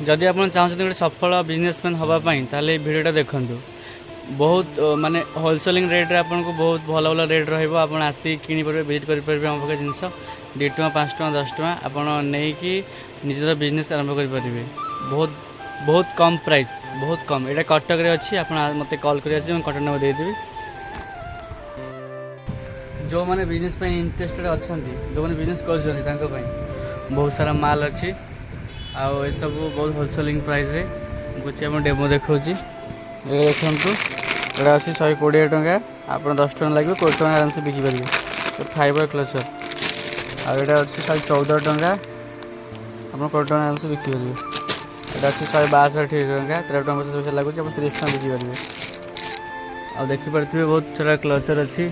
जदि आप चाहते गोटे सफल बिजनेसमैन हाँपाई ताले भिडियोटा देखूँ बहुत माने होलसेलिंग रेट्रे आपको बहुत भल भल रेट रहा आसिक किपर विजिट करेंगे आम पाखे जिनस 2 टଙ୍କା 5 ଟଙ୍କା 10 ଟଙ୍କା ଆପଣ ନେଇକି ନିଜର बिजनेस आरंभ करेंगे बहुत बहुत कम प्राइस बहुत कम यहाँ कटक रे अच्छी आप मत कॉल कर कटक नंबर देदेवी जो मैंने बिजनेस इंटरेस्टेड अच्छा जो मैंने बिजनेस कर बहुत सारा माल अच्छी आउ सब बहुत होलसेलिंग प्राइस रे कुछ आप डेमो देखा देखु यहाँ अच्छी 120 टଙ୍କା आप 10 ଟଙ୍କା लगे 20 ଟଙ୍କା आराम से बिकी पारे फाइबर क्लचर आटा अच्छी 114 टଙ୍କା आप 20 ଟଙ୍କା आराम से बिकी पारे यहाँ अच्छी 162 ଟଙ୍କା 13 ଟଙ୍କା 50 पैसा लगुच 30 ଟଙ୍କା बिकी पारे आ देखिपे बहुत सारा क्लचर अच्छी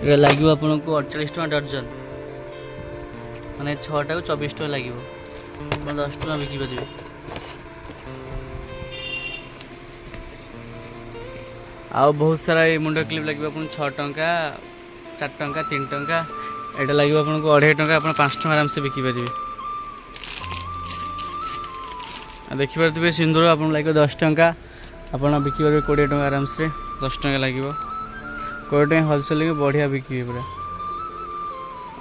ये लगे आपको 48 ଟଙ୍କା डर्जन मैंने 6टा को 24 ଟଙ୍କା लगे 10 ଟଙ୍କା बिकी पारे आउ बहुत सारा ये मुंड क्लिप लगे आपको 6 ଟଙ୍କା 4 ଟଙ୍କା 3 ଟଙ୍କା यहाँ लगे आपको 2.5 ଟଙ୍କା आप 5 ଟଙ୍କା आराम से बिकी पारे देखिपे सिंदूर आप लगे 10 ଟଙ୍କା आप बिकी पारे 20 ଟଙ୍କା आराम से 10 ଟଙ୍କା लगे 20 ଟଙ୍କା होलसेलिंग बढ़िया बिकी पूरा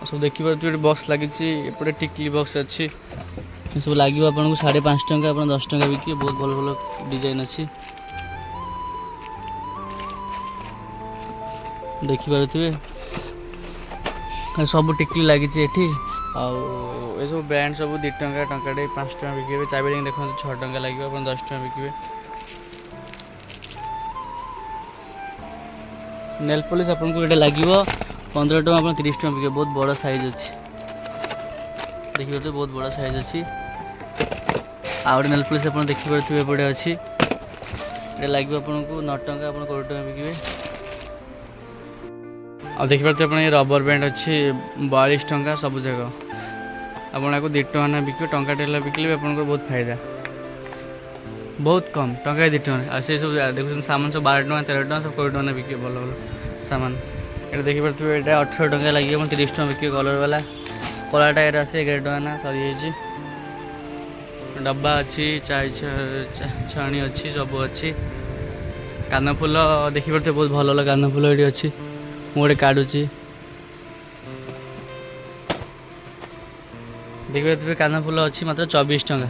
सब देखिपे बॉक्स लगी एपटे टिकली बॉक्स अच्छी सब लगे आपको 5.5 ଟଙ୍କା आप 10 ଟଙ୍କା बिकी बहुत भल भल डिजाइन अच्छी देखिपे सब टिकली लगी ये सब ब्रांड सब 2 ଟଙ୍କା टंकाटे 5 ଟଙ୍କା बिके चाबी देखो 6 ଟଙ୍କା लगे आप 10 ଟଙ୍କା बिके नेल पॉलिश आपको ये लगे 15 ଟଙ୍କା आप 30 ଟଙ୍କା बिके बहुत बड़ा साइज अच्छी देखिए तो बहुत बड़ा साइज अच्छी आउ नेल पॉलिश आप देखिपे एपटे अच्छी ये लगे आपको 9 ଟଙ୍କା आप 20 ଟଙ୍କା बिके आ देखिपे आप रबर बैंड अच्छी 42 ଟଙ୍କା सब जगह आपको 2 ଟଙ୍କା ना बिक टंकाटे बिकले आपको बहुत फायदा बहुत कम टंका 2 ଟଙ୍କା आ से सब देखुन सामान सब 12 ଟଙ୍କା 13 ଟଙ୍କା सब 20 ଟଙ୍କା बिके भल भल सामान ये देखिपे ये 18 ଟଙ୍କା लगे 30 ଟଙ୍କା बिके कलर वाला कलाटा ये आसे 11 ଟଙ୍କା ना सरी डब्बा अच्छी चाय छाणी अच्छी सब अच्छी कानफुल देखिपे बहुत भल भल कानफुल ये अच्छी मुझे काढ़ुची देखिए कानफुल अच्छी मात्र 24 ଟଙ୍କା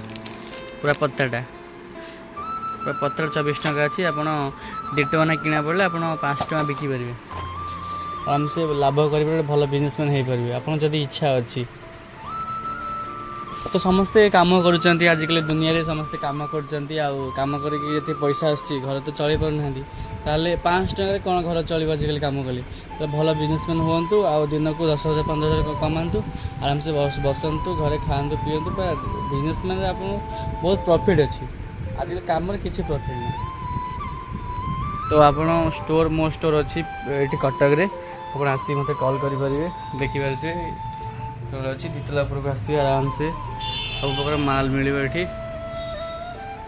पूरा पत्ताटा पूरा पत्ता 24 ଟଙ୍କା अच्छी आप 2 ଟଙ୍କା ना किना पड़े आप 5 ଟଙ୍କା बिकी पारे आराम से लाभ करेंगे भल बिजनेसमैन हो पारे आप जब इच्छा अच्छी तो समस्ते काम करुँच आजिकल दुनिया रे समस्ते काम करुँच करके पैसा आसी घर तो चल पारना ताले 5 ଟଙ୍କାରେ कौन घर चलो आजिकल कम कले तो भल बिजनेसमैन हूँ आ दिन को 10,000 15,000 कमातु आराम से बसतु घरे खातु पीतु बिजनेसमैन आप बहुत प्रॉफिट अच्छी आजिकल कम किसी प्रॉफिट नहीं तो आप स्टोर मो स्टोर अच्छी ये कटक रे आप आसिक मत कॉल करेंगे देखिपारे अच्छी द्वितला उपरक आस आराम से सब प्रकार माल मिले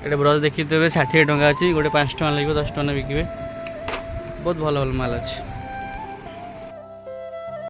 ये ब्रश देखिए 60 ଟଙ୍କା अच्छी गोटे 5 ଟଙ୍କା लगे 10 ଟଙ୍କା बिके बहुत भल भल माल अच्छी।